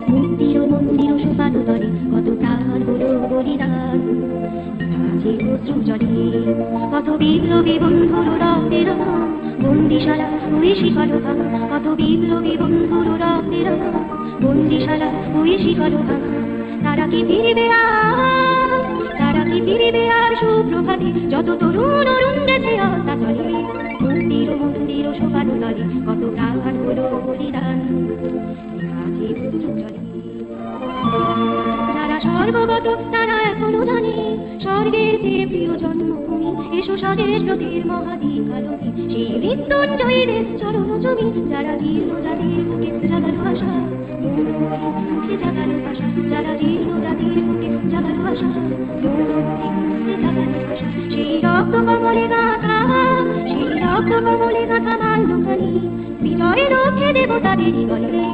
মন্দির মন্দির শোভানো তরে কত প্রাণ হলো বলিদান, আছে অশ্রু জলে কত বিপ্লবী বন্ধুর রক্তের বন্দিশালা ওই শিকলভাঙা, কত বিপ্লবী বন্ধুর রক্তের বন্দিশালা ওই শিকলভাঙা। তারা কি ফিরবে আর, তারা কি ফিরবে আর সুপ্রভাতে, যত তরুণ অরুণ দেশে আশা চলে। মন্দির মন্দির শোভানো তরে কত প্রাণ হলো বলিদান, আছে অশ্রু জলে। যারা স্বর্গগত তারা এখনো জানে স্বর্গের যে প্রিয় জন্মভূমি, এসো স্বদেশ ব্রতের মহাদীপ আলোকে সেই মৃত্যুঞ্জয়ের চরণ জমি। যারা জীর্ণ জাতির বুকে জাগালো আশা, মুখে জাগালো আশা, যারা জীর্ণ জাতির বুকে জাগালো আশা, মুখে জাগালো আশা। সেই রক্ত কমলে গাথা, সেই রক্ত কমলে গাথা মাল্যখানি বিজয় রক্ষে দেবতাদের বলে।